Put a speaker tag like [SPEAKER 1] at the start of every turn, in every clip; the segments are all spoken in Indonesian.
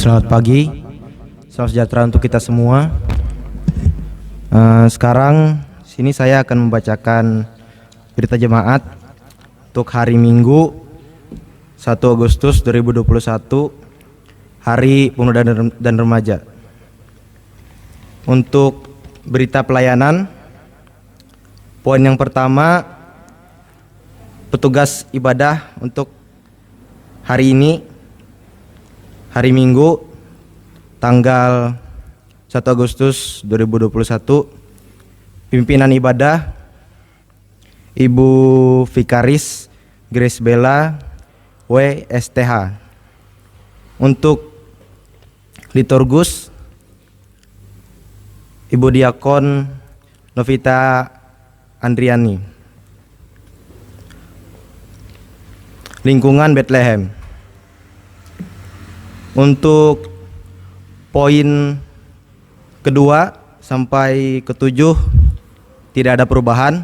[SPEAKER 1] Selamat pagi, salam sejahtera untuk kita semua. Sekarang sini saya akan membacakan berita jemaat untuk hari Minggu 1 Agustus 2021, Hari Pemuda dan Remaja. Untuk berita pelayanan, poin yang pertama, petugas ibadah untuk hari ini, hari Minggu, tanggal 1 Agustus 2021, pimpinan ibadah Ibu Vikaris Grace Bella WSTH. Untuk liturgus, Ibu Diakon Novita Andriani. Lingkungan Bethlehem. Untuk poin kedua sampai ketujuh tidak ada perubahan.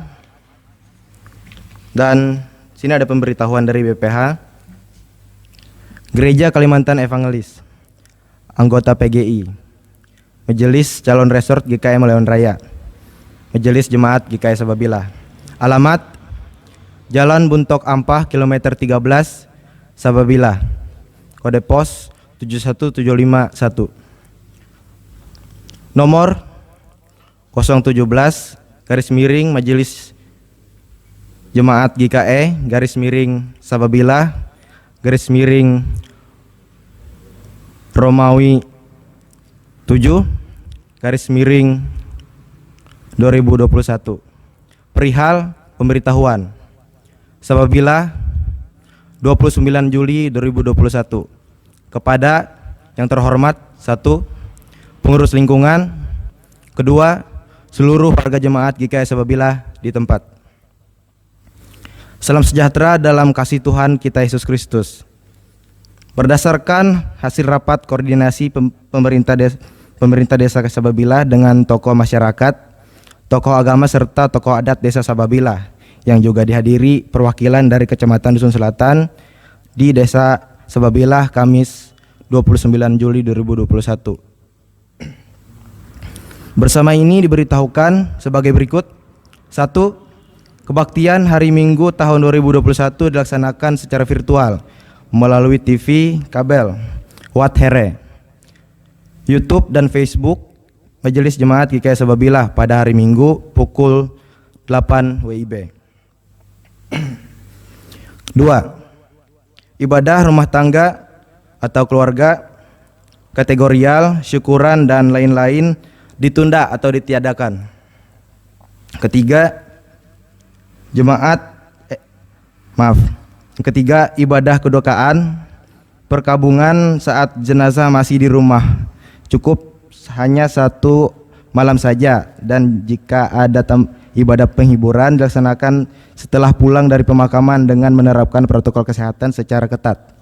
[SPEAKER 1] Dan sini ada pemberitahuan dari BPH. Gereja Kalimantan Evangelis, anggota PGI, Majelis Calon Resort GKM Leon Raya, Majelis Jemaat GKI Sababila. Alamat Jalan Buntok Ampah kilometer 13 Sababila. Kode pos 71751. Nomor 017 garis miring Majelis Jemaat GKE garis miring Sababila garis miring Romawi 7 garis miring 2021. Perihal pemberitahuan Sababila 29 Juli 2021. Kepada yang terhormat, 1. Pengurus lingkungan, 2. Seluruh warga jemaat GKI Sababila di tempat. Salam sejahtera dalam kasih Tuhan kita Yesus Kristus. Berdasarkan hasil rapat koordinasi pemerintah desa Sababila dengan tokoh masyarakat, tokoh agama serta tokoh adat desa Sababila yang juga dihadiri perwakilan dari Kecamatan Dusun Selatan di desa Sababila Kamis 29 Juli 2021. Bersama ini diberitahukan sebagai berikut. 1. Kebaktian hari Minggu tahun 2021 dilaksanakan secara virtual melalui TV, kabel, Wathere, YouTube dan Facebook Majelis Jemaat GKI Sababila pada hari Minggu pukul 8 WIB. 2. Ibadah rumah tangga atau keluarga, kategorial, syukuran dan lain-lain ditunda atau ditiadakan. Ketiga, ibadah kedukaan, perkabungan saat jenazah masih di rumah, cukup hanya 1 malam saja, dan jika ada ibadah penghiburan dilaksanakan setelah pulang dari pemakaman dengan menerapkan protokol kesehatan secara ketat.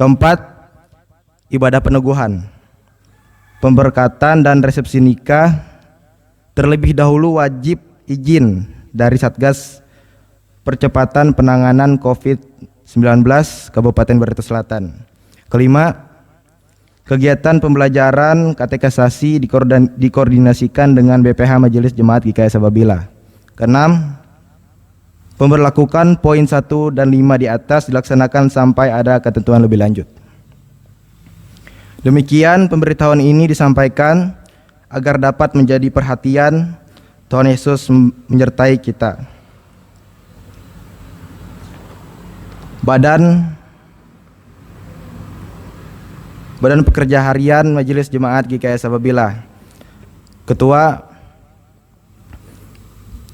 [SPEAKER 1] Keempat, ibadah peneguhan, pemberkatan dan resepsi nikah terlebih dahulu wajib izin dari Satgas Percepatan Penanganan COVID-19 Kabupaten Barito Selatan. Kelima, kegiatan pembelajaran katekisasi dikoordinasikan dengan BPH Majelis Jemaat GKI Sababila. Keenam, pemberlakukan poin 1 dan 5 di atas dilaksanakan sampai ada ketentuan lebih lanjut. Demikian pemberitahuan ini disampaikan agar dapat menjadi perhatian. Tuhan Yesus menyertai kita. Badan Pekerja Harian Majelis Jemaat GKI Sababila. Ketua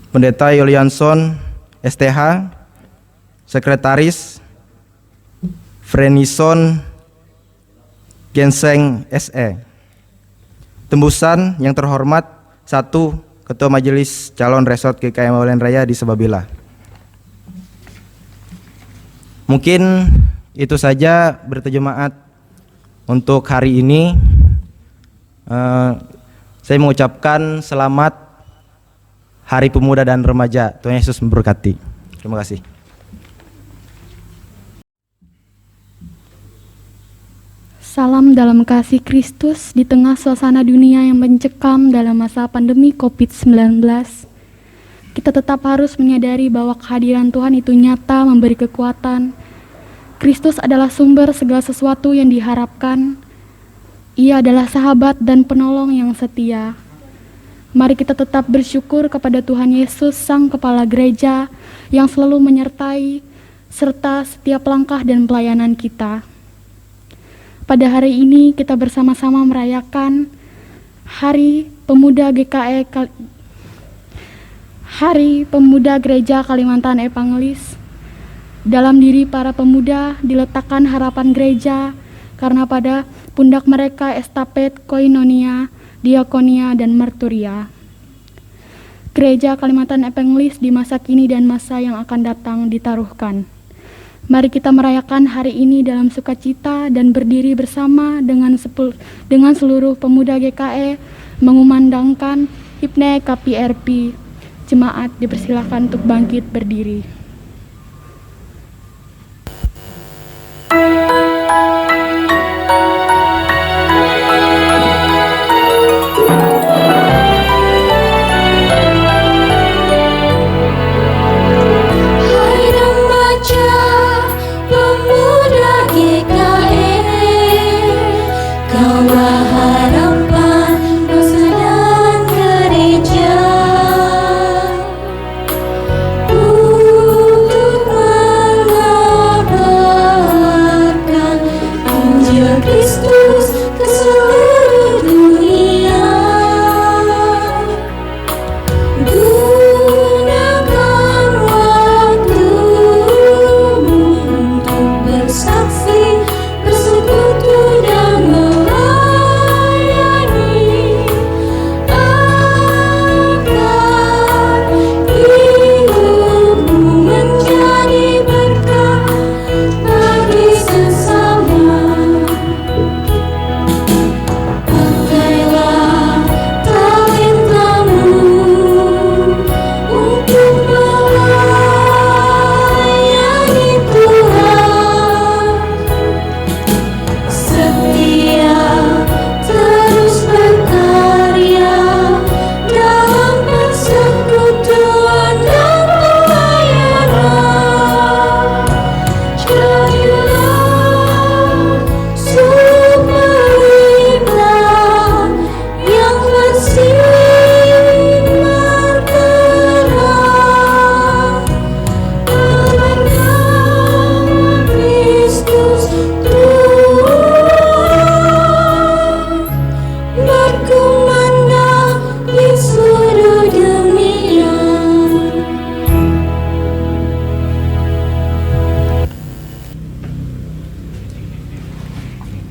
[SPEAKER 1] Pendeta Yulianson STH. Sekretaris Frenison Genseng SE. Tembusan yang terhormat 1. Ketua Majelis Calon Resort GKI Leon Raya di Sababila. Mungkin itu saja berita jemaat untuk hari ini. Saya mengucapkan selamat Hari Pemuda dan Remaja. Tuhan Yesus memberkati. Terima kasih.
[SPEAKER 2] Salam dalam kasih Kristus di tengah suasana dunia yang mencekam dalam masa pandemi COVID-19. Kita tetap harus menyadari bahwa kehadiran Tuhan itu nyata memberi kekuatan. Kristus adalah sumber segala sesuatu yang diharapkan. Ia adalah sahabat dan penolong yang setia. Mari kita tetap bersyukur kepada Tuhan Yesus, Sang Kepala Gereja, yang selalu menyertai serta setiap langkah dan pelayanan kita. Pada hari ini kita bersama-sama merayakan Hari Pemuda GKE, Hari Pemuda Gereja Kalimantan Evangelis. Dalam diri para pemuda diletakkan harapan gereja, karena pada pundak mereka estafet koinonia, diakonia, dan marturia. Gereja Kalimantan Evangelis di masa kini dan masa yang akan datang ditaruhkan. Mari kita merayakan hari ini dalam sukacita dan berdiri bersama dengan seluruh pemuda GKE mengumandangkan Himne KPRP. Jemaat dipersilakan untuk bangkit berdiri.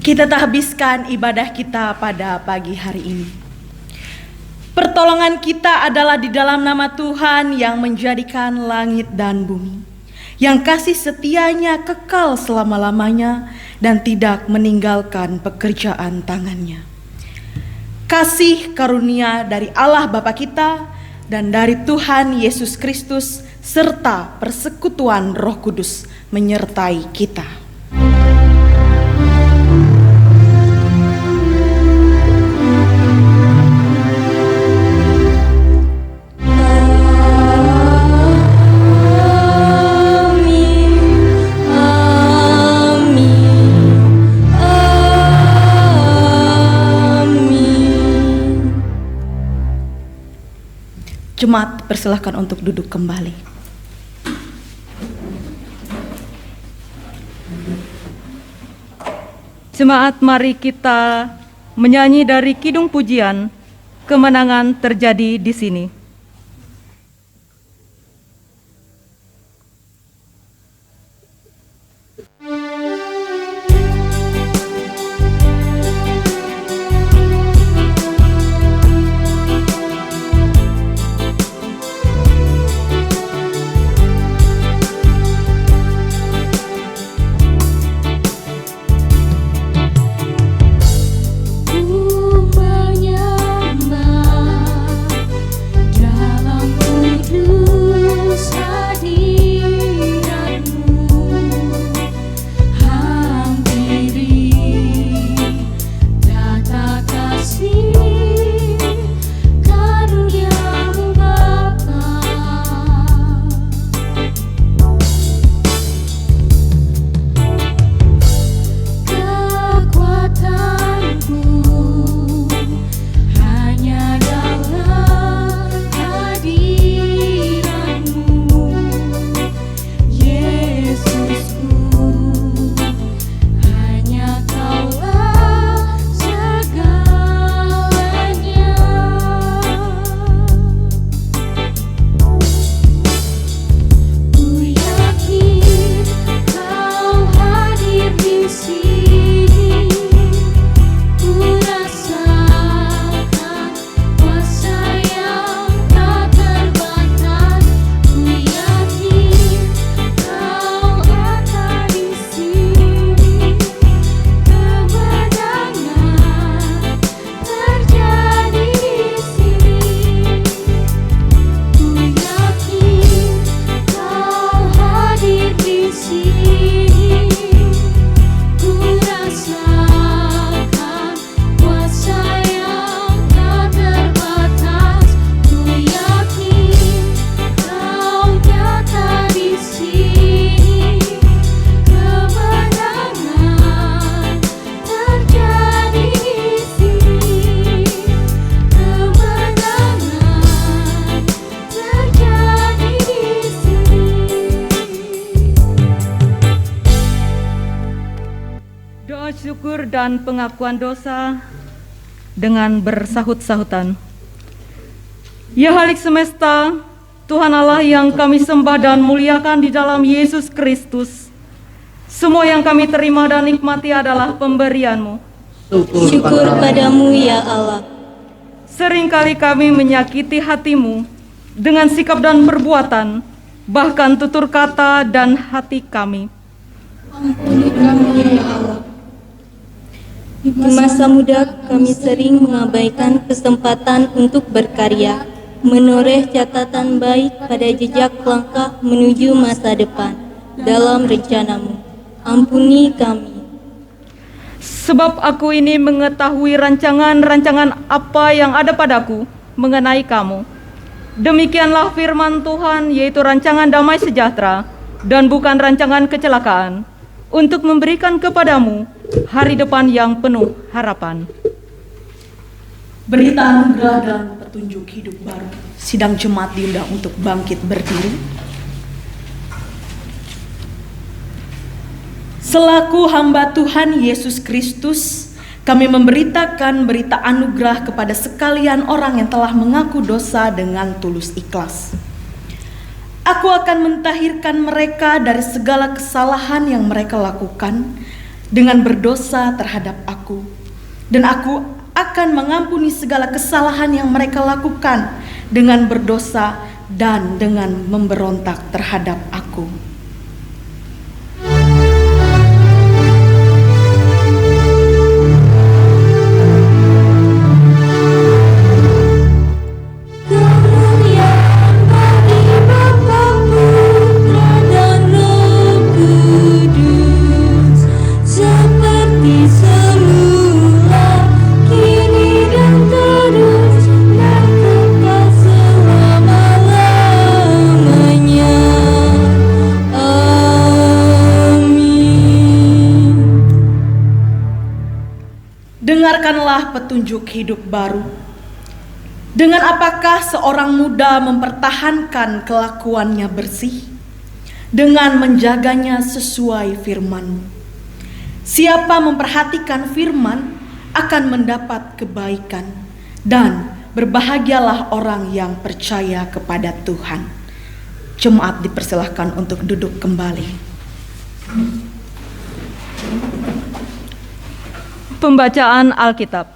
[SPEAKER 3] Kita tak habiskan ibadah kita pada pagi hari ini. Pertolongan kita adalah di dalam nama Tuhan yang menjadikan langit dan bumi, yang kasih setianya kekal selama-lamanya dan tidak meninggalkan pekerjaan tangannya. Kasih karunia dari Allah Bapa kita dan dari Tuhan Yesus Kristus serta persekutuan Roh Kudus menyertai kita. Jemaat persilahkan untuk duduk kembali.
[SPEAKER 4] Jemaat, mari kita menyanyi dari Kidung Pujian, Kemenangan Terjadi di Sini.
[SPEAKER 5] Ku menyembah
[SPEAKER 4] Doa syukur dan pengakuan dosa dengan bersahut-sahutan. Ya Halik semesta, Tuhan Allah yang kami sembah dan muliakan di dalam Yesus Kristus, semua yang kami terima dan nikmati adalah pemberian-Mu.
[SPEAKER 5] Syukur padamu ya Allah.
[SPEAKER 4] Seringkali kami menyakiti hati-Mu dengan sikap dan perbuatan, bahkan tutur kata dan hati kami.
[SPEAKER 5] Ampuni kami ya Allah. Di masa muda kami sering mengabaikan kesempatan untuk berkarya, menoreh catatan baik pada jejak langkah menuju masa depan dalam rencana-Mu. Ampuni kami.
[SPEAKER 4] Sebab aku ini mengetahui rancangan-rancangan apa yang ada padaku mengenai kamu. Demikianlah firman Tuhan, yaitu rancangan damai sejahtera dan bukan rancangan kecelakaan, untuk memberikan kepadamu hari depan yang penuh harapan.
[SPEAKER 3] Berita anugerah dan petunjuk hidup baru. Sidang jemaat diundang untuk bangkit berdiri. Selaku hamba Tuhan Yesus Kristus, kami memberitakan berita anugerah kepada sekalian orang yang telah mengaku dosa dengan tulus ikhlas. Aku akan mentahirkan mereka dari segala kesalahan yang mereka lakukan dengan berdosa terhadap aku. Dan aku akan mengampuni segala kesalahan yang mereka lakukan dengan berdosa dan dengan memberontak terhadap aku. Dengarkanlah petunjuk hidup baru. Dengan apakah seorang muda mempertahankan kelakuannya bersih? Dengan menjaganya sesuai firman-Mu. Siapa memperhatikan firman akan mendapat kebaikan, dan berbahagialah orang yang percaya kepada Tuhan. Jemaat dipersilahkan untuk duduk kembali.
[SPEAKER 4] Pembacaan Alkitab.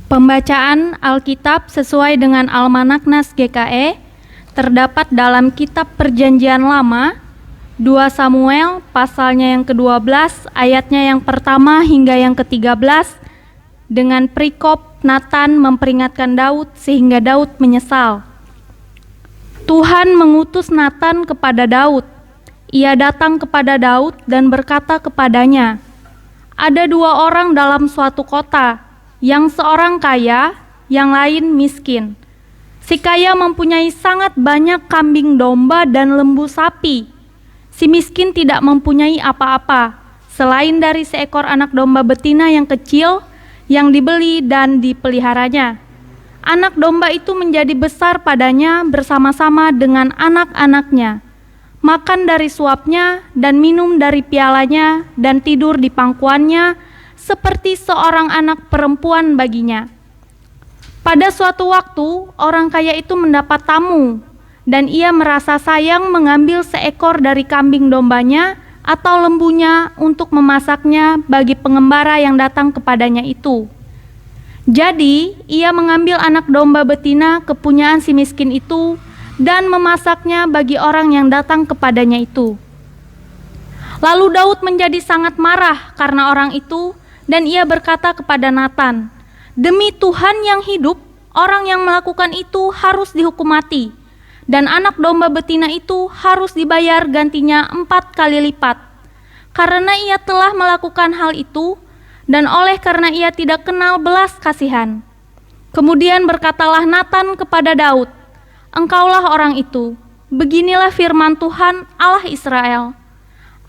[SPEAKER 6] Pembacaan Alkitab sesuai dengan Almanak Nas GKE terdapat dalam Kitab Perjanjian Lama, 2 Samuel pasalnya yang ke-12 ayatnya yang pertama hingga yang ke-13 dengan perikop Natan memperingatkan Daud sehingga Daud menyesal. Tuhan mengutus Natan kepada Daud. Ia datang kepada Daud dan berkata kepadanya, "Ada 2 orang dalam suatu kota, yang seorang kaya, yang lain miskin. Si kaya mempunyai sangat banyak kambing domba dan lembu sapi. Si miskin tidak mempunyai apa-apa, selain dari seekor anak domba betina yang kecil, yang dibeli dan dipeliharanya. Anak domba itu menjadi besar padanya bersama-sama dengan anak-anaknya, makan dari suapnya dan minum dari pialanya dan tidur di pangkuannya, seperti seorang anak perempuan baginya. Pada suatu waktu, orang kaya itu mendapat tamu, dan ia merasa sayang mengambil seekor dari kambing dombanya atau lembunya untuk memasaknya bagi pengembara yang datang kepadanya itu. Jadi, ia mengambil anak domba betina kepunyaan si miskin itu dan memasaknya bagi orang yang datang kepadanya itu. Lalu Daud menjadi sangat marah karena orang itu, dan ia berkata kepada Natan, "Demi Tuhan yang hidup, orang yang melakukan itu harus dihukum mati, dan anak domba betina itu harus dibayar gantinya 4 kali lipat, karena ia telah melakukan hal itu, dan oleh karena ia tidak kenal belas kasihan." Kemudian berkatalah Natan kepada Daud, "Engkaulah orang itu, beginilah firman Tuhan Allah Israel.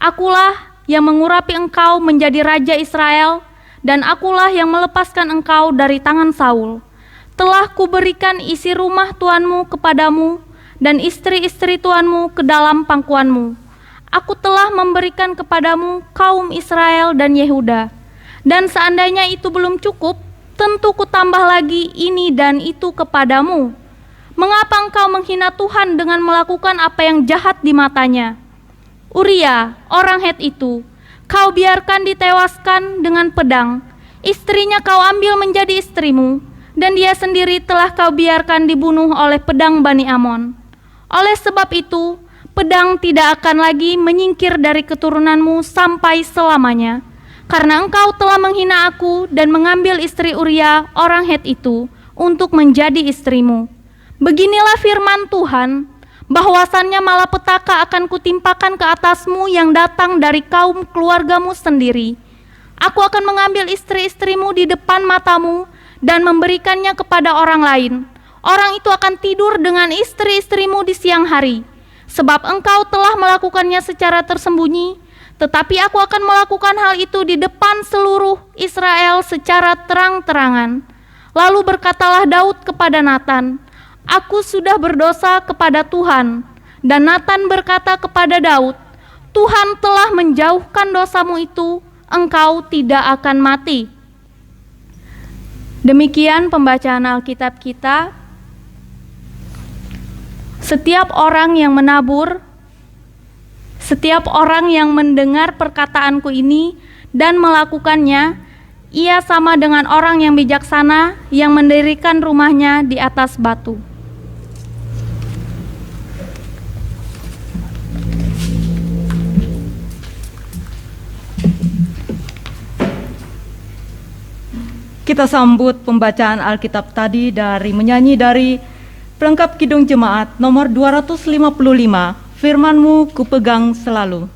[SPEAKER 6] Akulah yang mengurapi engkau menjadi raja Israel, dan akulah yang melepaskan engkau dari tangan Saul. Telah kuberikan isi rumah tuanmu kepadamu, dan istri-istri tuanmu ke dalam pangkuanmu. Aku telah memberikan kepadamu kaum Israel dan Yehuda. Dan seandainya itu belum cukup, tentu kutambah lagi ini dan itu kepadamu. Mengapa engkau menghina Tuhan dengan melakukan apa yang jahat di matanya? Uria, orang Het itu, kau biarkan ditewaskan dengan pedang. Istrinya kau ambil menjadi istrimu, dan dia sendiri telah kau biarkan dibunuh oleh pedang Bani Amon. Oleh sebab itu, pedang tidak akan lagi menyingkir dari keturunanmu sampai selamanya, karena engkau telah menghina aku dan mengambil istri Uria, orang Het itu, untuk menjadi istrimu. Beginilah firman Tuhan, bahwasannya malapetaka akan kutimpakan ke atasmu yang datang dari kaum keluargamu sendiri. Aku akan mengambil istri-istrimu di depan matamu dan memberikannya kepada orang lain. Orang itu akan tidur dengan istri-istrimu di siang hari, sebab engkau telah melakukannya secara tersembunyi, tetapi aku akan melakukan hal itu di depan seluruh Israel secara terang-terangan. Lalu berkatalah Daud kepada Natan, aku sudah berdosa kepada Tuhan. Dan Natan berkata kepada Daud, Tuhan telah menjauhkan dosamu itu, engkau tidak akan mati. Demikian pembacaan Alkitab kita. Setiap orang yang menabur, setiap orang yang mendengar perkataanku ini dan melakukannya, ia sama dengan orang yang bijaksana yang mendirikan rumahnya di atas batu.
[SPEAKER 4] Kita sambut pembacaan Alkitab tadi dari menyanyi dari Pelengkap Kidung Jemaat nomor 255, Firman-Mu kupegang selalu.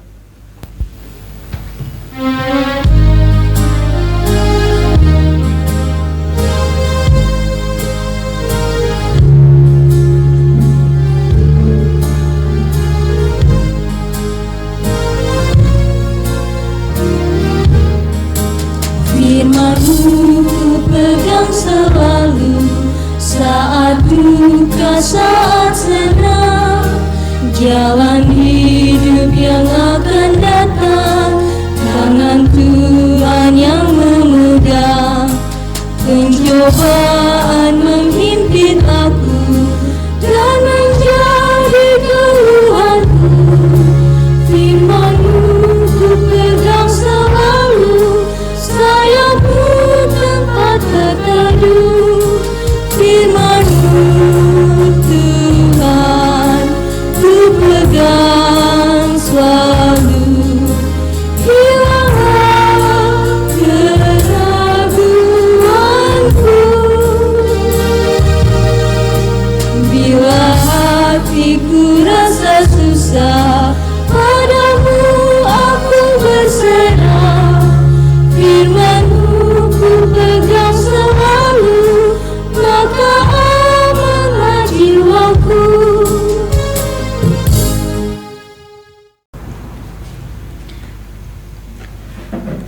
[SPEAKER 5] Firman-Mu kupegang selalu, saat duka, saat senang, jalan hidup yang akan datang, tangan Tuhan yang memegang. Pencobaan menghimpit aku dan menjadi keluhanku. Firman-Mu kupegang selalu, sayapmu tempat berteduh. Firman-Mu Tuhan ku pegang selalu, hilanglah keraguanku. Bila hatiku rasa susah, padamu aku berserah. Firman-Mu ku pegang selalu, maka amanlah jiwaku.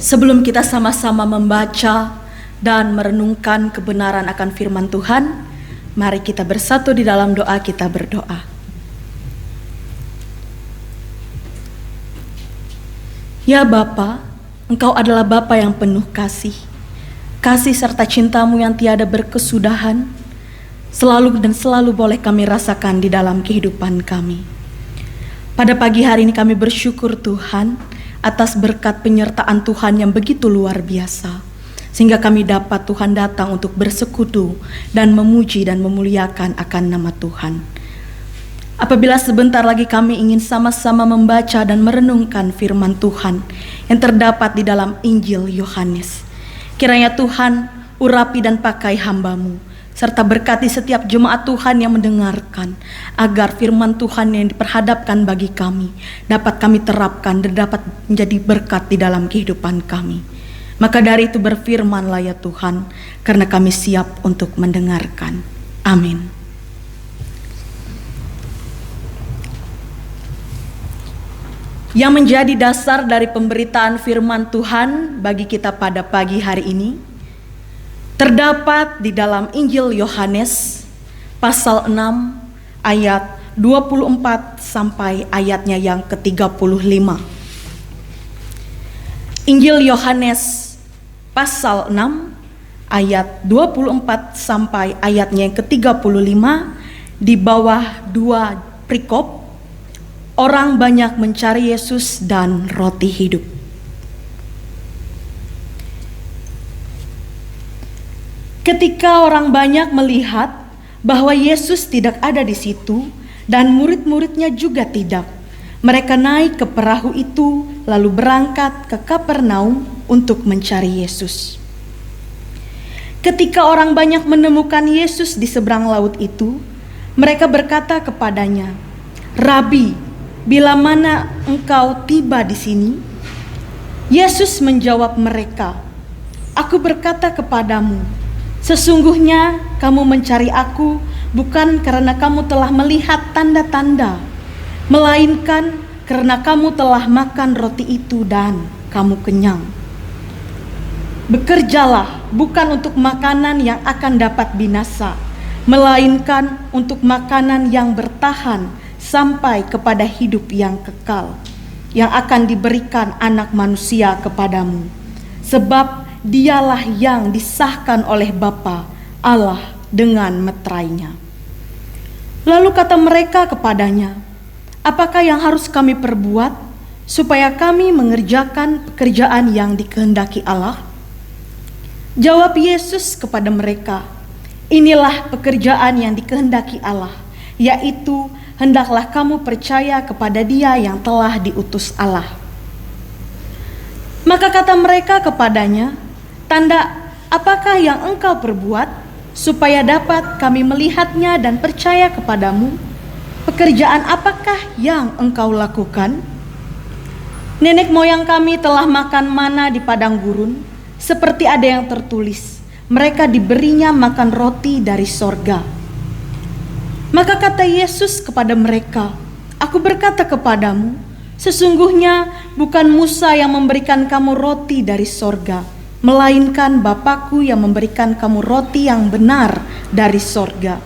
[SPEAKER 3] Sebelum kita sama-sama membaca dan merenungkan kebenaran akan firman Tuhan, mari kita bersatu di dalam doa. Kita berdoa. Ya Bapa, Engkau adalah Bapa yang penuh kasih. Kasih serta cinta-Mu yang tiada berkesudahan, selalu dan selalu boleh kami rasakan di dalam kehidupan kami. Pada pagi hari ini kami bersyukur Tuhan atas berkat penyertaan Tuhan yang begitu luar biasa, sehingga kami dapat Tuhan datang untuk bersekutu dan memuji dan memuliakan akan nama Tuhan. Apabila sebentar lagi kami ingin sama-sama membaca dan merenungkan firman Tuhan yang terdapat di dalam Injil Yohanes, kiranya Tuhan urapi dan pakai hamba-Mu, serta berkati setiap jemaat Tuhan yang mendengarkan, agar firman Tuhan yang diperhadapkan bagi kami dapat kami terapkan dan dapat menjadi berkat di dalam kehidupan kami. Maka dari itu berfirmanlah ya Tuhan, karena kami siap untuk mendengarkan. Amin. yang menjadi dasar dari pemberitaan firman Tuhan bagi kita pada pagi hari ini terdapat di dalam Injil Yohanes pasal 6 ayat 24 sampai ayatnya yang ke-35. Injil Yohanes pasal 6 ayat 24 sampai ayatnya yang ke-35, di bawah 2 perikop, orang banyak mencari Yesus dan roti hidup. Ketika orang banyak melihat bahwa Yesus tidak ada di situ dan murid-muridnya juga tidak, mereka naik ke perahu itu lalu berangkat ke Kapernaum untuk mencari Yesus. Ketika orang banyak menemukan Yesus di seberang laut itu, mereka berkata kepadanya, "Rabi, bila mana engkau tiba di sini?" Yesus menjawab mereka, "Aku berkata kepadamu, sesungguhnya kamu mencari aku bukan karena kamu telah melihat tanda-tanda, melainkan karena kamu telah makan roti itu dan kamu kenyang. Bekerjalah bukan untuk makanan yang akan dapat binasa, melainkan untuk makanan yang bertahan sampai kepada hidup yang kekal, yang akan diberikan Anak Manusia kepadamu. Sebab dialah yang disahkan oleh Bapa Allah dengan meterainya." Lalu kata mereka kepadanya, "Apakah yang harus kami perbuat supaya kami mengerjakan pekerjaan yang dikehendaki Allah?" Jawab Yesus kepada mereka, "Inilah pekerjaan yang dikehendaki Allah, yaitu hendaklah kamu percaya kepada Dia yang telah diutus Allah." Maka kata mereka kepadanya, "Tanda apakah yang engkau perbuat supaya dapat kami melihatnya dan percaya kepadamu? Pekerjaan apakah yang engkau lakukan? Nenek moyang kami telah makan mana di padang gurun, seperti ada yang tertulis, mereka diberinya makan roti dari sorga." Maka kata Yesus kepada mereka, "Aku berkata kepadamu, sesungguhnya bukan Musa yang memberikan kamu roti dari sorga, melainkan Bapa-Ku yang memberikan kamu roti yang benar dari sorga.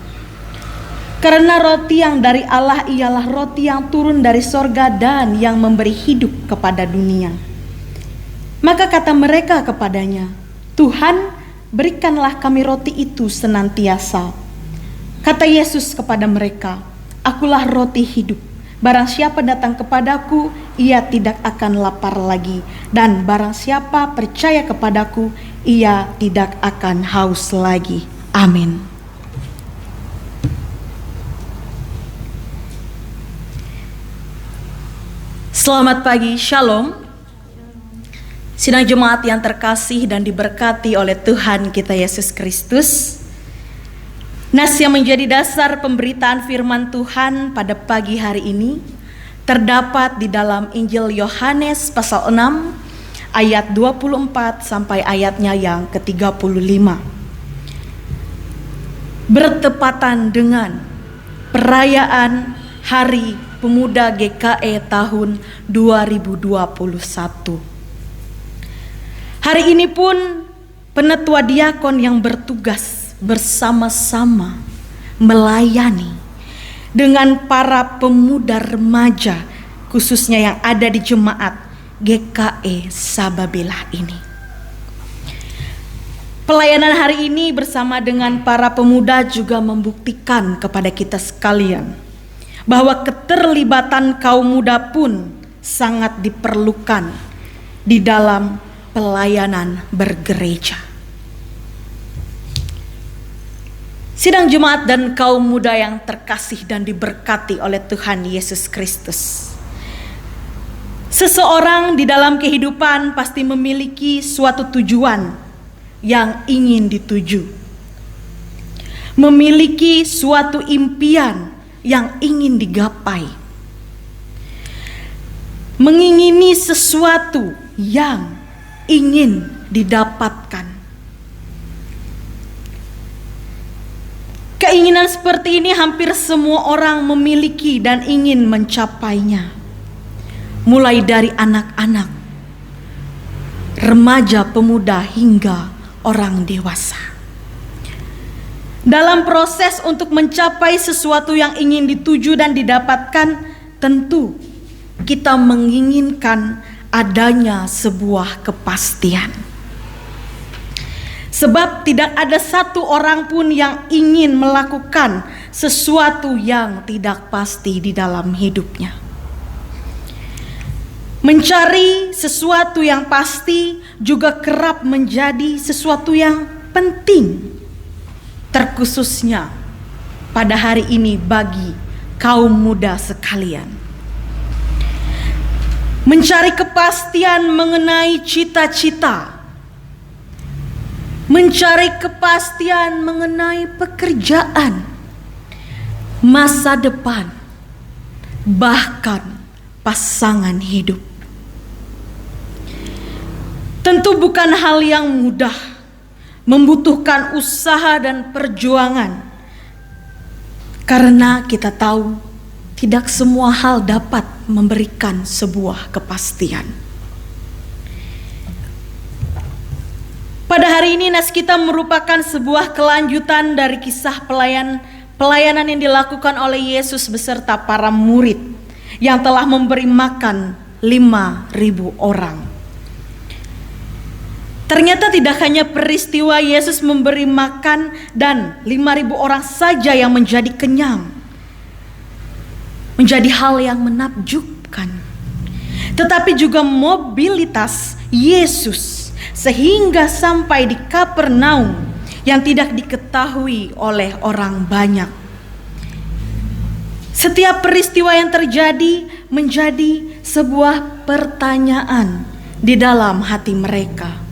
[SPEAKER 3] Karena roti yang dari Allah ialah roti yang turun dari sorga dan yang memberi hidup kepada dunia." Maka kata mereka kepadanya, "Tuhan, berikanlah kami roti itu senantiasa." Kata Yesus kepada mereka, "Akulah roti hidup. Barang siapa datang kepadaku, ia tidak akan lapar lagi. Dan barang siapa percaya kepadaku, ia tidak akan haus lagi." Amin. Selamat pagi, Shalom. Sidang jemaat yang terkasih dan diberkati oleh Tuhan kita Yesus Kristus. Nas yang menjadi dasar pemberitaan firman Tuhan pada pagi hari ini terdapat di dalam Injil Yohanes pasal 6 ayat 24 sampai ayatnya yang ke-35. Bertepatan dengan perayaan Hari Pemuda GKE tahun 2021. Hari ini pun penetua diakon yang bertugas bersama-sama melayani dengan para pemuda remaja, khususnya yang ada di jemaat GKE Sababilah ini. Pelayanan hari ini bersama dengan para pemuda juga membuktikan kepada kita sekalian bahwa keterlibatan kaum muda pun sangat diperlukan di dalam pelayanan bergereja. Sidang jemaat dan kaum muda yang terkasih dan diberkati oleh Tuhan Yesus Kristus. Seseorang di dalam kehidupan pasti memiliki suatu tujuan yang ingin dituju. Memiliki suatu impian yang ingin digapai. Mengingini sesuatu yang ingin didapatkan. Keinginan seperti ini hampir semua orang memiliki dan ingin mencapainya. mulai dari anak-anak, remaja, pemuda, hingga orang dewasa. Dalam proses untuk mencapai sesuatu yang ingin dituju dan didapatkan, tentu kita menginginkan adanya sebuah kepastian. Sebab tidak ada satu orang pun yang ingin melakukan sesuatu yang tidak pasti di dalam hidupnya. Mencari sesuatu yang pasti juga kerap menjadi sesuatu yang penting, terkhususnya pada hari ini bagi kaum muda sekalian. Mencari kepastian mengenai cita-cita, mencari kepastian mengenai pekerjaan, masa depan, bahkan pasangan hidup. Tentu bukan hal yang mudah, membutuhkan usaha dan perjuangan. Karena kita tahu tidak semua hal dapat memberikan sebuah kepastian. Pada hari ini nas kita merupakan sebuah kelanjutan dari kisah pelayanan yang dilakukan oleh Yesus beserta para murid yang telah memberi makan 5.000 orang. Ternyata tidak hanya peristiwa Yesus memberi makan dan 5.000 orang saja yang menjadi kenyang, menjadi hal yang menakjubkan, tetapi juga mobilitas Yesus sehingga sampai di Kapernaum yang tidak diketahui oleh orang banyak. Setiap peristiwa yang terjadi menjadi sebuah pertanyaan di dalam hati mereka.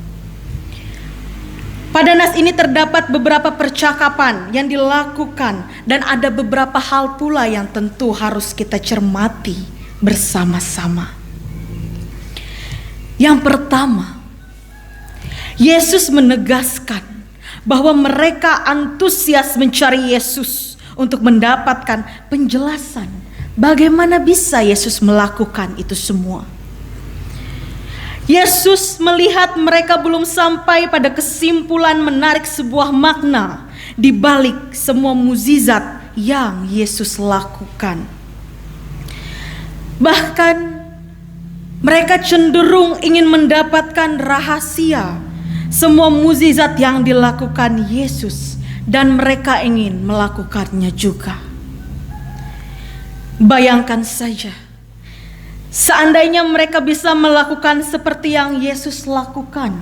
[SPEAKER 3] Pada nas ini terdapat beberapa percakapan yang dilakukan dan ada beberapa hal pula yang tentu harus kita cermati bersama-sama. Yang pertama, Yesus menegaskan bahwa mereka antusias mencari Yesus untuk mendapatkan penjelasan bagaimana bisa Yesus melakukan itu semua. Yesus melihat mereka belum sampai pada kesimpulan menarik sebuah makna di balik semua mukjizat yang Yesus lakukan. Bahkan mereka cenderung ingin mendapatkan rahasia semua mukjizat yang dilakukan Yesus dan mereka ingin melakukannya juga. Bayangkan saja, seandainya mereka bisa melakukan seperti yang Yesus lakukan,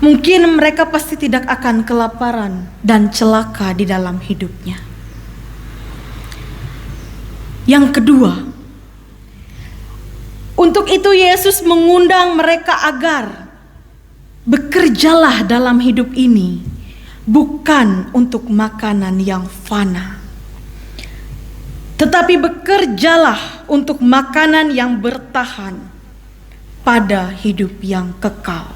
[SPEAKER 3] mungkin mereka pasti tidak akan kelaparan dan celaka di dalam hidupnya. Yang kedua, untuk itu Yesus mengundang mereka agar bekerjalah dalam hidup ini, bukan untuk makanan yang fana, tetapi bekerjalah untuk makanan yang bertahan pada hidup yang kekal.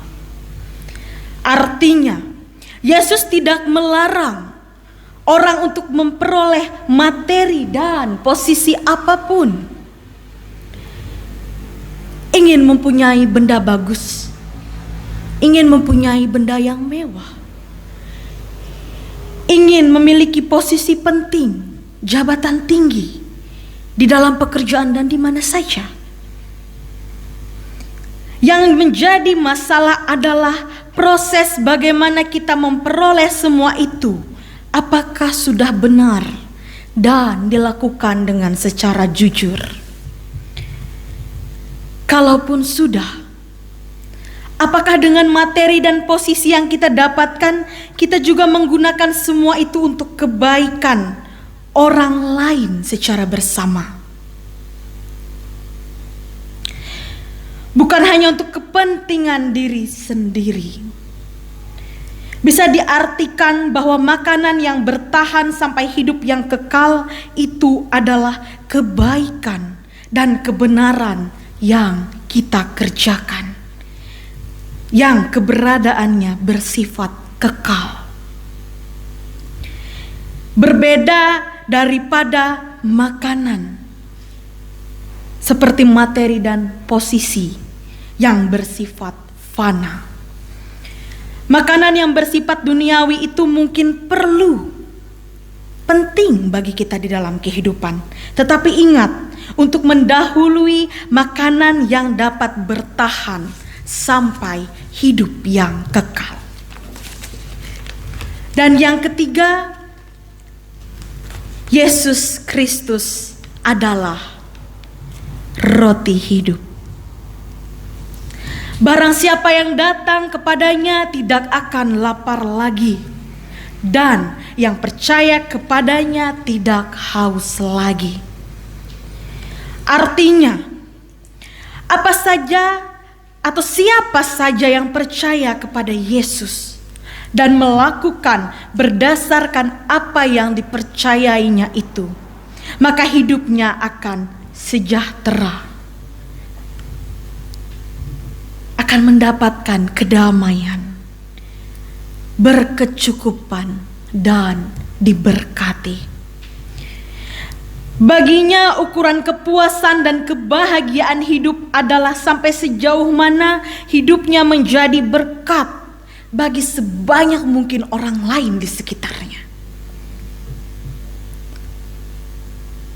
[SPEAKER 3] Artinya, Yesus tidak melarang orang untuk memperoleh materi dan posisi apapun. Ingin mempunyai benda bagus, ingin mempunyai benda yang mewah, ingin memiliki posisi penting, jabatan tinggi di dalam pekerjaan dan di mana saja. Yang menjadi masalah adalah proses bagaimana kita memperoleh semua itu. Apakah sudah benar dan dilakukan dengan secara jujur? Kalaupun sudah, apakah dengan materi dan posisi yang kita dapatkan, kita juga menggunakan semua itu untuk kebaikan orang lain secara bersama? Bukan hanya untuk kepentingan diri sendiri. Bisa diartikan bahwa makanan yang bertahan sampai hidup yang kekal itu adalah kebaikan dan kebenaran yang kita kerjakan, yang keberadaannya bersifat kekal. Berbeda daripada makanan seperti materi dan posisi yang bersifat fana. Makanan yang bersifat duniawi itu mungkin penting bagi kita di dalam kehidupan. Tetapi ingat, untuk mendahului makanan yang dapat bertahan sampai hidup yang kekal. Dan yang ketiga, Yesus Kristus adalah roti hidup. Barang siapa yang datang kepadanya tidak akan lapar lagi, dan yang percaya kepadanya tidak haus lagi. Artinya, apa saja atau siapa saja yang percaya kepada Yesus dan melakukan berdasarkan apa yang dipercayainya itu, maka hidupnya akan sejahtera, akan mendapatkan kedamaian, berkecukupan, dan diberkati. Baginya ukuran kepuasan dan kebahagiaan hidup adalah sampai sejauh mana hidupnya menjadi berkat bagi sebanyak mungkin orang lain di sekitarnya.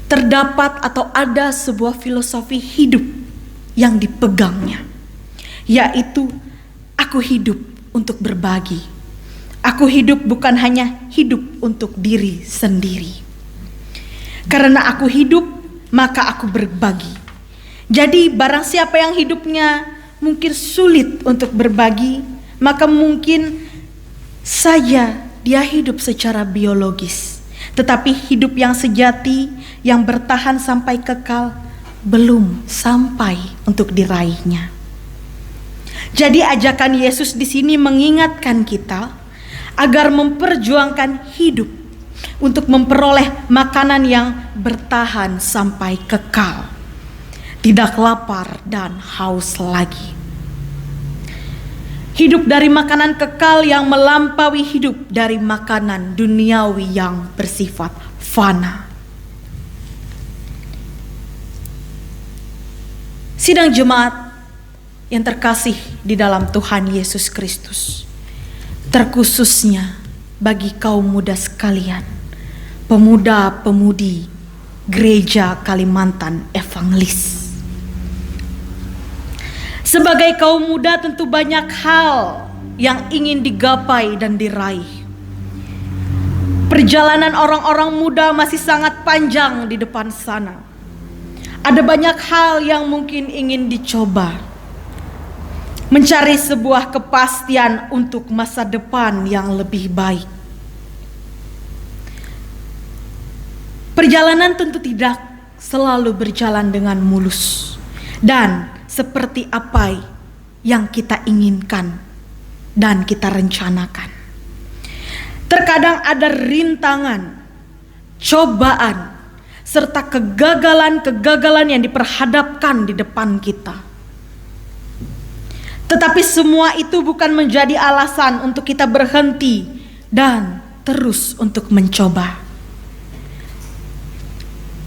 [SPEAKER 3] Terdapat atau ada sebuah filosofi hidup yang dipegangnya, yaitu aku hidup untuk berbagi. Aku hidup bukan hanya hidup untuk diri sendiri. Karena aku hidup, maka aku berbagi. Jadi barang siapa yang hidupnya mungkin sulit untuk berbagi, maka mungkin saja dia hidup secara biologis. Tetapi hidup yang sejati, yang bertahan sampai kekal, belum sampai untuk diraihnya. Jadi ajakan Yesus di sini mengingatkan kita agar memperjuangkan hidup untuk memperoleh makanan yang bertahan sampai kekal, tidak lapar dan haus lagi. Hidup dari makanan kekal yang melampaui hidup dari makanan duniawi yang bersifat fana. Sidang jemaat yang terkasih di dalam Tuhan Yesus Kristus, terkhususnya bagi kaum muda sekalian, pemuda-pemudi Gereja Kalimantan Evangelis. Sebagai kaum muda tentu banyak hal yang ingin digapai dan diraih. Perjalanan orang-orang muda masih sangat panjang di depan sana. Ada banyak hal yang mungkin ingin dicoba. Mencari sebuah kepastian untuk masa depan yang lebih baik. Perjalanan tentu tidak selalu berjalan dengan mulus dan seperti apa yang kita inginkan dan kita rencanakan. Terkadang ada rintangan, cobaan, serta kegagalan-kegagalan yang diperhadapkan di depan kita. Tetapi semua itu bukan menjadi alasan untuk kita berhenti dan terus untuk mencoba.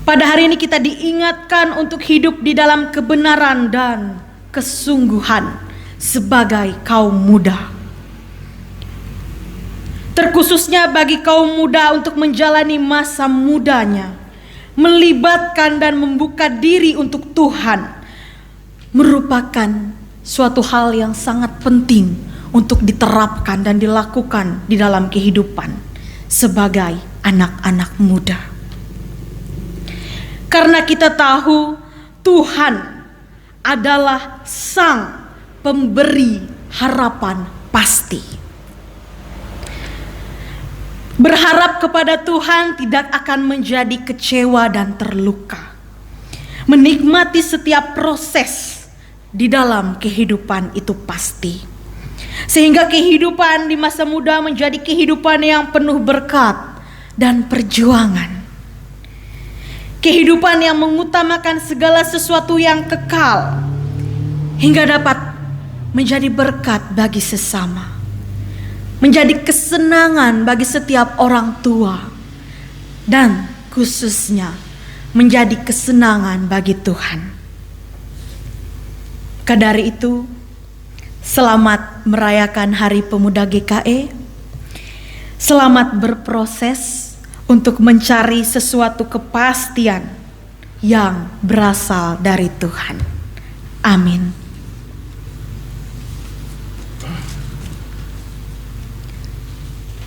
[SPEAKER 3] Pada hari ini kita diingatkan untuk hidup di dalam kebenaran dan kesungguhan sebagai kaum muda. Terkhususnya bagi kaum muda untuk menjalani masa mudanya, melibatkan dan membuka diri untuk Tuhan, merupakan suatu hal yang sangat penting untuk diterapkan dan dilakukan di dalam kehidupan sebagai anak-anak muda. Karena kita tahu Tuhan adalah Sang Pemberi harapan pasti. Berharap kepada Tuhan tidak akan menjadi kecewa dan terluka. Menikmati setiap proses di dalam kehidupan itu pasti. Sehingga kehidupan di masa muda menjadi kehidupan yang penuh berkat dan perjuangan. Kehidupan yang mengutamakan segala sesuatu yang kekal hingga dapat menjadi berkat bagi sesama, menjadi kesenangan bagi setiap orang tua, dan khususnya menjadi kesenangan bagi Tuhan. Dari itu, selamat merayakan Hari Pemuda GKE. Selamat berproses untuk mencari sesuatu kepastian yang berasal dari Tuhan. Amin.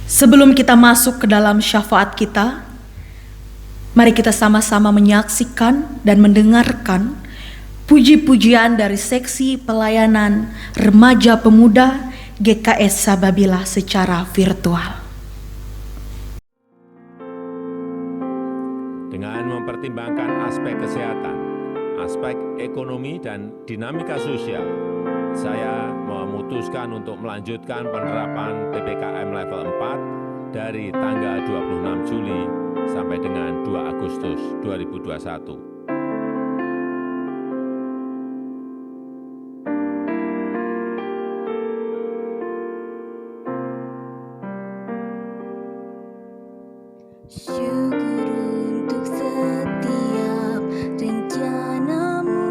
[SPEAKER 3] Sebelum kita masuk ke dalam syafaat kita, mari kita sama-sama menyaksikan dan mendengarkan puji-pujian dari seksi pelayanan remaja pemuda GKS Sababila secara virtual.
[SPEAKER 7] Dengan mempertimbangkan aspek kesehatan, aspek ekonomi dan dinamika sosial, saya memutuskan untuk melanjutkan penerapan PPKM level 4 dari tanggal 26 Juli sampai dengan 2 Agustus 2021.
[SPEAKER 8] Syukur untuk setiap rencanamu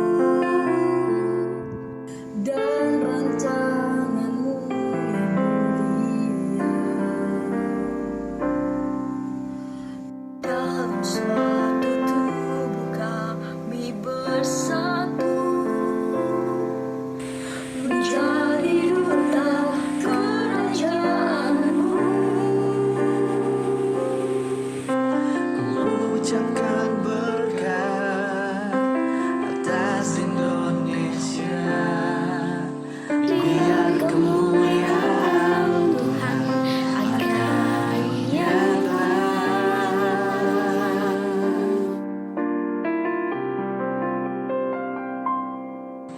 [SPEAKER 8] dan rancanganmu yang mulia. Dalam suatu tubuh kami bersatu menjadi duta kerajaanmu.
[SPEAKER 9] Ucapkan berkat atas Indonesia, biar kemuliaan Tuhan akan nyata.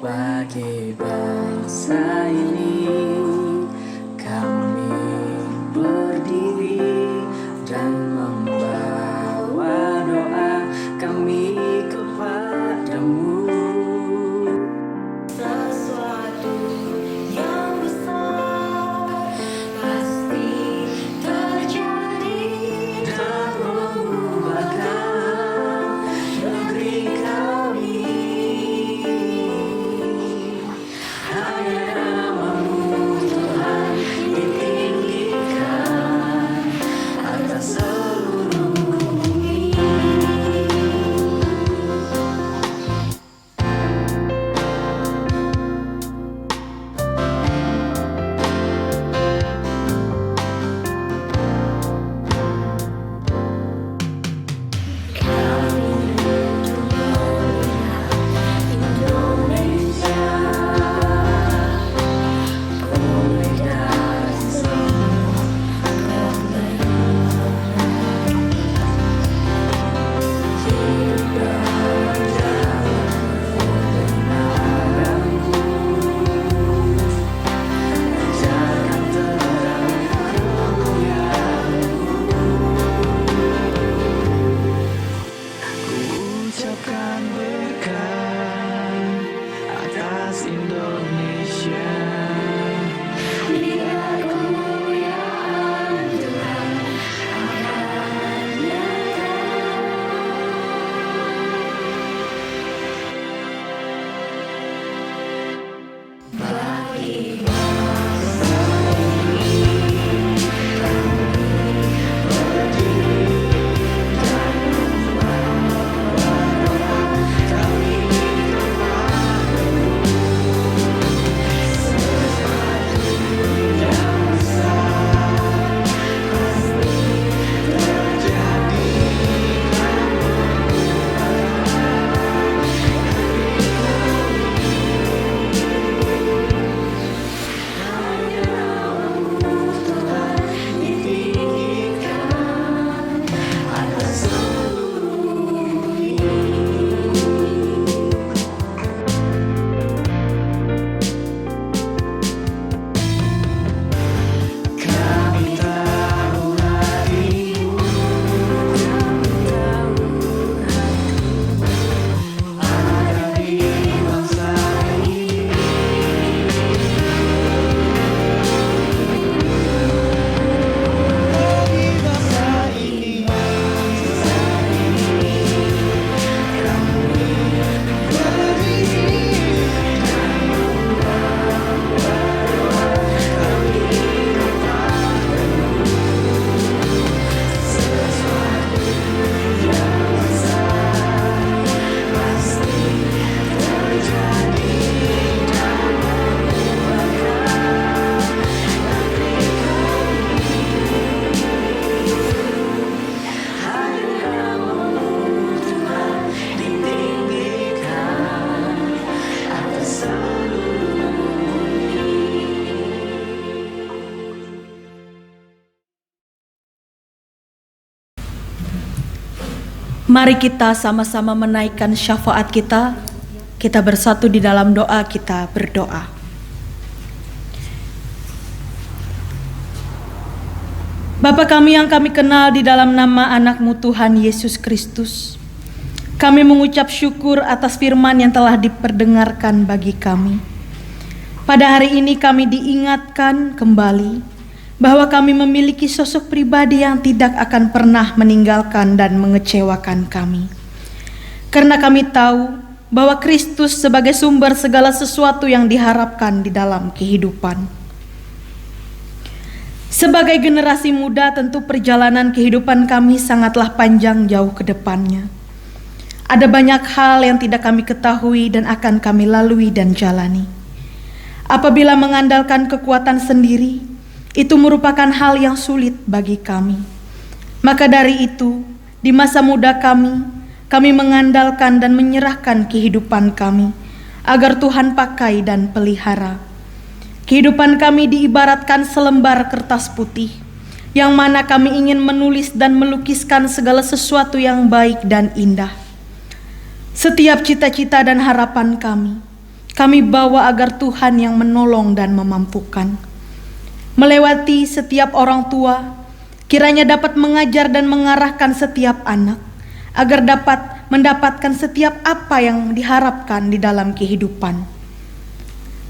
[SPEAKER 9] Bagi bangsa ini kami berdiri dan membawa doa kami kepadamu. Sesuatu yang besar pasti terjadi dan mengubahkan negeri kami. Hanya namamu
[SPEAKER 3] Mari kita sama-sama menaikkan syafaat kita. Kita bersatu di dalam doa, kita berdoa. Bapa kami yang kami kenal di dalam nama anak-Mu Tuhan Yesus Kristus, kami mengucap syukur atas firman yang telah diperdengarkan bagi kami. Pada hari ini kami diingatkan kembali bahwa kami memiliki sosok pribadi yang tidak akan pernah meninggalkan dan mengecewakan kami. Karena kami tahu bahwa Kristus sebagai sumber segala sesuatu yang diharapkan di dalam kehidupan. Sebagai generasi muda, tentu perjalanan kehidupan kami sangatlah panjang jauh ke depannya. Ada banyak hal yang tidak kami ketahui dan akan kami lalui dan jalani. Apabila mengandalkan kekuatan sendiri, itu merupakan hal yang sulit bagi kami. Maka dari itu, di masa muda kami mengandalkan dan menyerahkan kehidupan kami agar Tuhan pakai dan pelihara. Kehidupan kami diibaratkan selembar kertas putih, yang mana kami ingin menulis dan melukiskan segala sesuatu yang baik dan indah. Setiap cita-cita dan harapan kami bawa agar Tuhan yang menolong dan memampukan. Melewati setiap orang tua, kiranya dapat mengajar dan mengarahkan setiap anak, agar dapat mendapatkan setiap apa yang diharapkan di dalam kehidupan.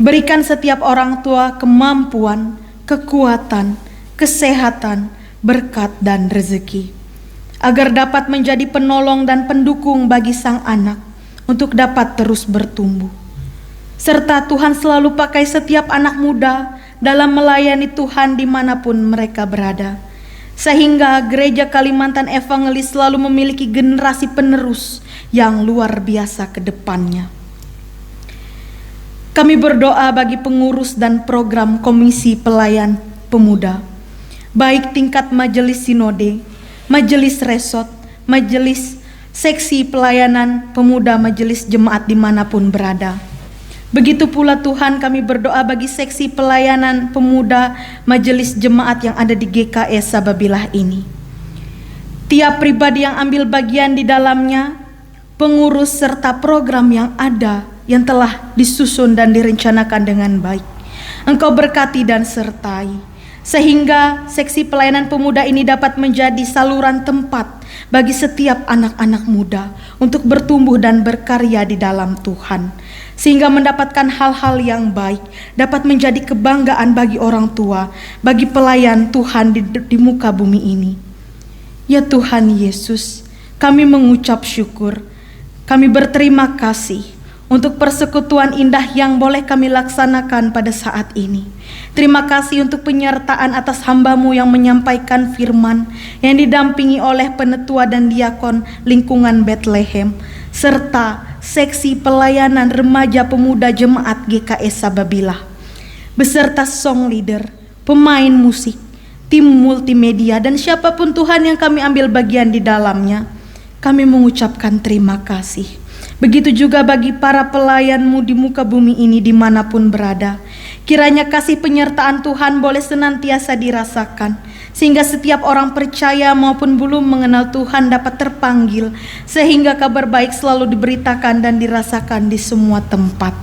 [SPEAKER 3] Berikan setiap orang tua kemampuan, kekuatan, kesehatan, berkat dan rezeki, agar dapat menjadi penolong dan pendukung bagi sang anak untuk dapat terus bertumbuh. Serta Tuhan selalu pakai setiap anak muda dalam melayani Tuhan dimanapun mereka berada, sehingga Gereja Kalimantan Evangelis selalu memiliki generasi penerus yang luar biasa ke depannya. Kami berdoa bagi pengurus dan program Komisi Pelayan Pemuda, baik tingkat Majelis Sinode, Majelis Resort, Majelis Seksi Pelayanan Pemuda, Majelis Jemaat dimanapun berada. Begitu pula Tuhan, kami berdoa bagi seksi pelayanan pemuda majelis jemaat yang ada di GKS Sababilah ini. Tiap pribadi yang ambil bagian di dalamnya, pengurus serta program yang ada yang telah disusun dan direncanakan dengan baik, Engkau berkati dan sertai, sehingga seksi pelayanan pemuda ini dapat menjadi saluran tempat bagi setiap anak-anak muda untuk bertumbuh dan berkarya di dalam Tuhan, sehingga mendapatkan hal-hal yang baik, dapat menjadi kebanggaan bagi orang tua, bagi pelayan Tuhan di muka bumi ini. Ya Tuhan Yesus, kami mengucap syukur, kami berterima kasih untuk persekutuan indah yang boleh kami laksanakan pada saat ini. Terima kasih untuk penyertaan atas hamba-Mu yang menyampaikan firman, yang didampingi oleh penetua dan diakon lingkungan Bethlehem, serta seksi pelayanan remaja pemuda jemaat GKS Sababilah, beserta song leader, pemain musik, tim multimedia, dan siapapun Tuhan yang kami ambil bagian di dalamnya. Kami mengucapkan terima kasih. Begitu juga bagi para pelayan-Mu di muka bumi ini dimanapun berada. Kiranya kasih penyertaan Tuhan boleh senantiasa dirasakan, sehingga setiap orang percaya maupun belum mengenal Tuhan dapat terpanggil, sehingga kabar baik selalu diberitakan dan dirasakan di semua tempat.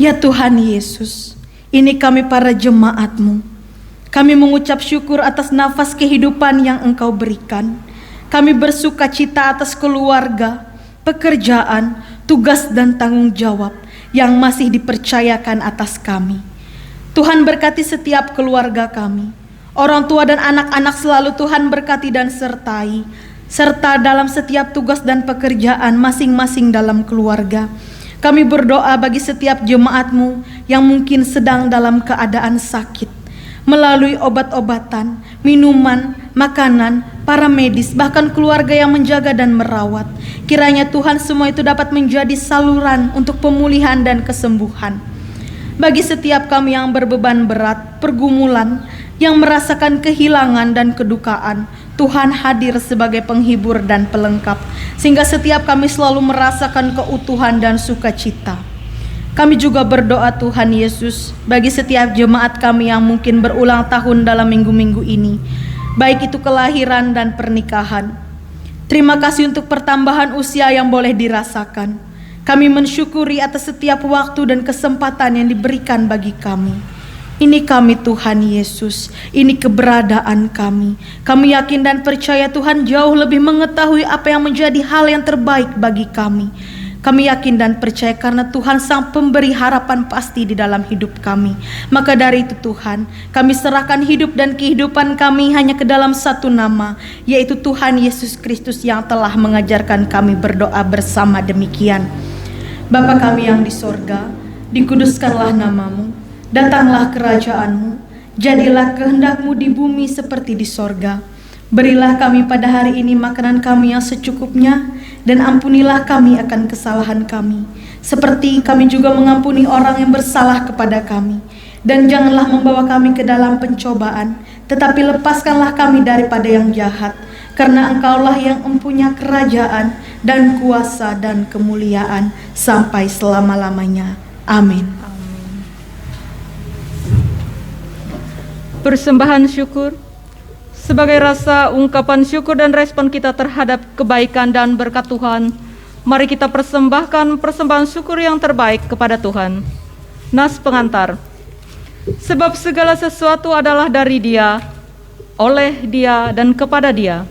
[SPEAKER 3] Ya Tuhan Yesus, ini kami para jemaat-Mu. Kami mengucap syukur atas nafas kehidupan yang Engkau berikan. Kami bersuka cita atas keluarga, pekerjaan, tugas dan tanggung jawab yang masih dipercayakan atas kami. Tuhan berkati setiap keluarga kami. Orang tua dan anak-anak selalu Tuhan berkati dan sertai, serta dalam setiap tugas dan pekerjaan masing-masing dalam keluarga. Kami berdoa bagi setiap jemaat-Mu yang mungkin sedang dalam keadaan sakit, melalui obat-obatan, minuman, makanan, para medis, bahkan keluarga yang menjaga dan merawat. Kiranya Tuhan semua itu dapat menjadi saluran untuk pemulihan dan kesembuhan. Bagi setiap kami yang berbeban berat, pergumulan, yang merasakan kehilangan dan kedukaan, Tuhan hadir sebagai penghibur dan pelengkap, sehingga setiap kami selalu merasakan keutuhan dan sukacita. Kami juga berdoa Tuhan Yesus bagi setiap jemaat kami yang mungkin berulang tahun dalam minggu-minggu ini, baik itu kelahiran dan pernikahan. Terima kasih untuk pertambahan usia yang boleh dirasakan. Kami mensyukuri atas setiap waktu dan kesempatan yang diberikan bagi kami. Ini kami Tuhan Yesus, ini keberadaan kami. Kami yakin dan percaya Tuhan jauh lebih mengetahui apa yang menjadi hal yang terbaik bagi kami. Kami yakin dan percaya karena Tuhan sang pemberi harapan pasti di dalam hidup kami. Maka dari itu Tuhan, kami serahkan hidup dan kehidupan kami hanya ke dalam satu nama, yaitu Tuhan Yesus Kristus yang telah mengajarkan kami berdoa bersama demikian. Bapa kami yang di sorga, dikuduskanlah namamu, datanglah kerajaanmu, jadilah kehendakmu di bumi seperti di sorga. Berilah kami pada hari ini makanan kami yang secukupnya, dan ampunilah kami akan kesalahan kami, seperti kami juga mengampuni orang yang bersalah kepada kami. Dan janganlah membawa kami ke dalam pencobaan, tetapi lepaskanlah kami daripada yang jahat, karena Engkaulah yang mempunyai kerajaan dan kuasa dan kemuliaan sampai selama-lamanya. Amin.
[SPEAKER 4] Persembahan syukur sebagai rasa ungkapan syukur dan respon kita terhadap kebaikan dan berkat Tuhan. Mari kita persembahkan persembahan syukur yang terbaik kepada Tuhan. Nas pengantar. Sebab segala sesuatu adalah dari Dia, oleh Dia dan kepada Dia.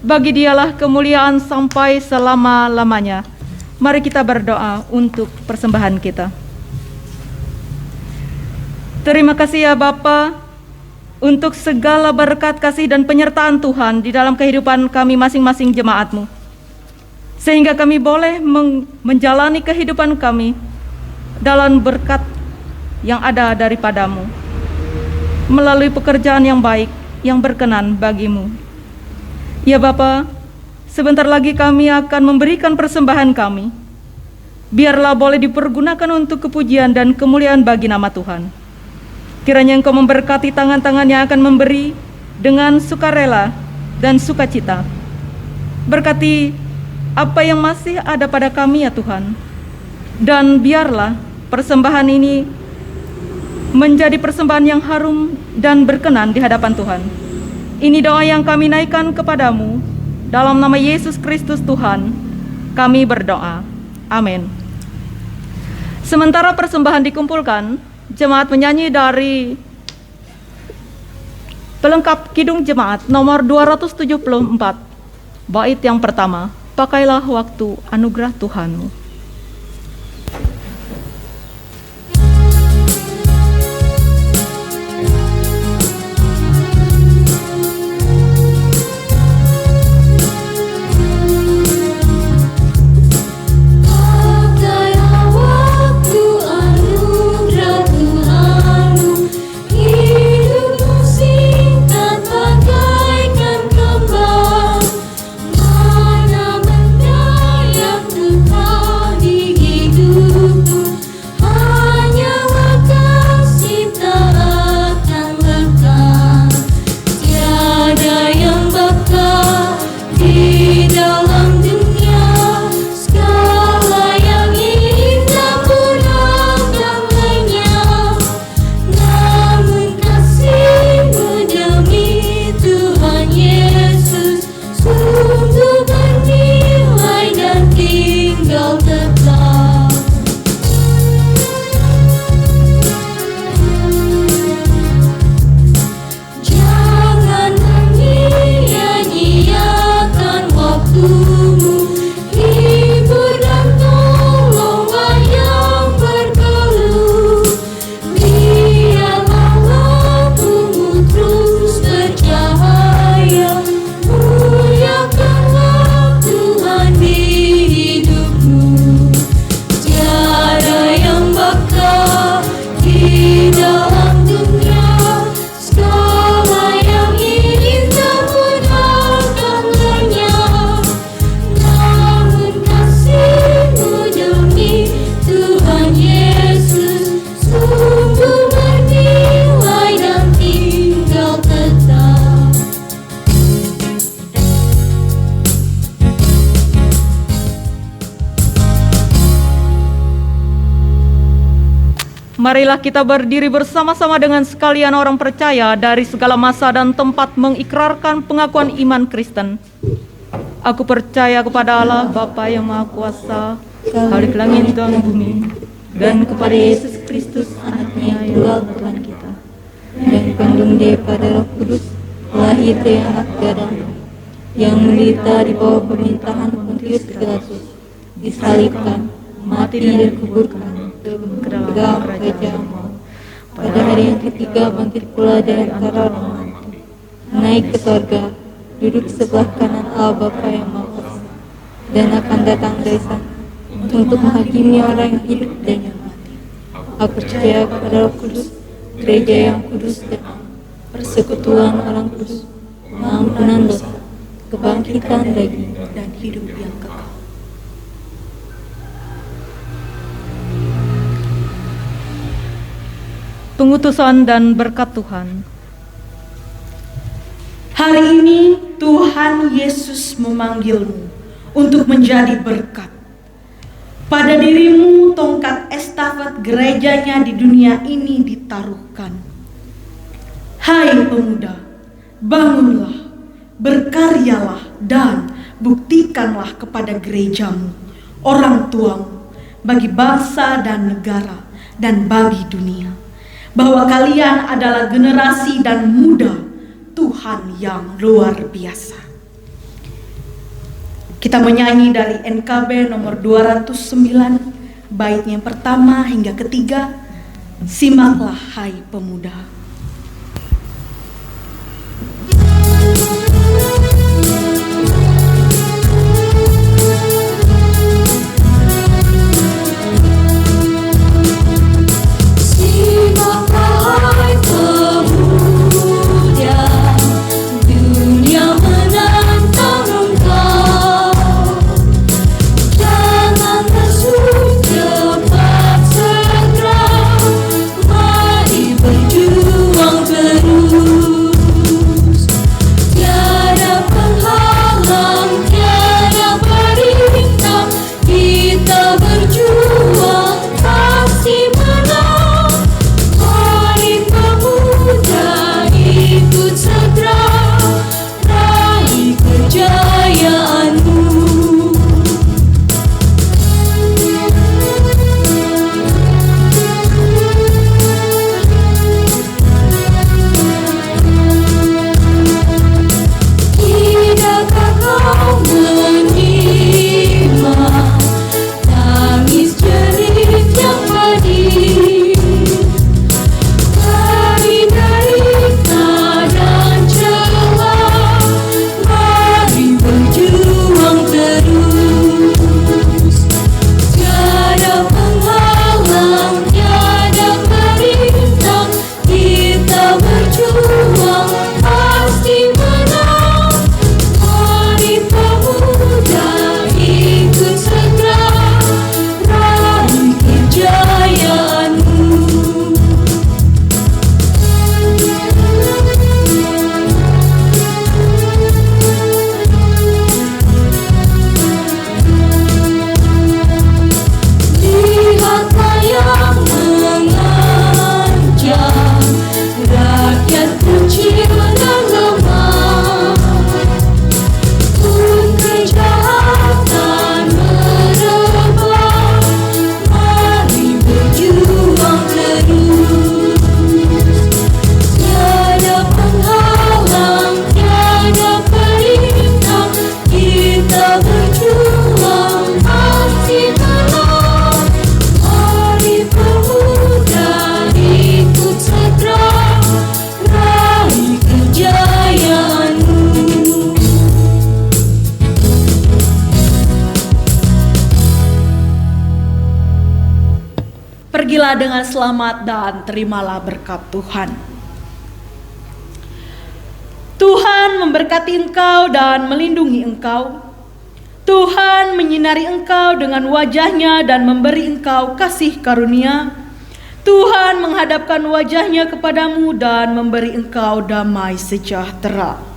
[SPEAKER 4] Bagi Dialah kemuliaan sampai selama-lamanya. Mari kita berdoa untuk persembahan kita. Terima kasih ya Bapa, untuk segala berkat kasih dan penyertaan Tuhan di dalam kehidupan kami masing-masing jemaat-Mu. Sehingga kami boleh menjalani kehidupan kami dalam berkat yang ada daripada-Mu, melalui pekerjaan yang baik, yang berkenan bagi-Mu. Ya Bapa, sebentar lagi kami akan memberikan persembahan kami. Biarlah boleh dipergunakan untuk kepujian dan kemuliaan bagi nama Tuhan. Kiranya Engkau memberkati tangan-tangan yang akan memberi dengan sukarela dan sukacita. Berkati apa yang masih ada pada kami ya Tuhan. Dan biarlah persembahan ini menjadi persembahan yang harum dan berkenan di hadapan Tuhan. Ini doa yang kami naikkan kepadamu. Dalam nama Yesus Kristus Tuhan, kami berdoa. Amin. Sementara persembahan dikumpulkan, jemaat menyanyi dari pelengkap Kidung Jemaat nomor 274, bait yang pertama, pakailah waktu anugerah Tuhanmu. Marilah kita berdiri bersama-sama dengan sekalian orang percaya dari segala masa dan tempat mengikrarkan pengakuan iman Kristen. Aku percaya kepada Allah Bapa yang Maha Kuasa, Khalik langit dan bumi, dan kepada Yesus Kristus anaknya yang tunggal Tuhan kita,
[SPEAKER 5] dan kandung daripada Roh Kudus, lahir dari anak gadang, yang menderita di bawah pemerintahan Pontius Pilatus, disalibkan, mati dan dikuburkan, ke dalam kerajaan maut. Pada hari yang ketiga bangkit pula dari antara orang mati, naik ke sorga, duduk sebelah kanan Allah Bapa yang Maha Kuasa, dan akan datang dari sana untuk menghakimi orang yang hidup dan yang mati. Aku percaya kepada Roh Kudus, gereja yang kudus dan persekutuan orang kudus, pengampunan dosa, kebangkitan daging,
[SPEAKER 3] dan hidup yang kekal.
[SPEAKER 4] pengutusan dan berkat Tuhan.
[SPEAKER 3] Hari ini Tuhan Yesus memanggilmu untuk menjadi berkat. Pada dirimu tongkat estafet gerejanya di dunia ini ditaruhkan. Hai pemuda, bangunlah, berkaryalah dan buktikanlah kepada gerejamu, orang tuamu, bagi bangsa dan negara dan bagi dunia, bahwa kalian adalah generasi dan muda Tuhan yang luar biasa. Kita menyanyi dari NKB nomor 209, baitnya yang pertama hingga ketiga. Simaklah hai pemuda. Pergilah dengan selamat dan terimalah berkat Tuhan. Tuhan memberkati engkau dan melindungi engkau. Tuhan menyinari engkau dengan wajah-Nya dan memberi engkau kasih karunia. Tuhan menghadapkan wajah-Nya kepadamu dan memberi engkau damai sejahtera.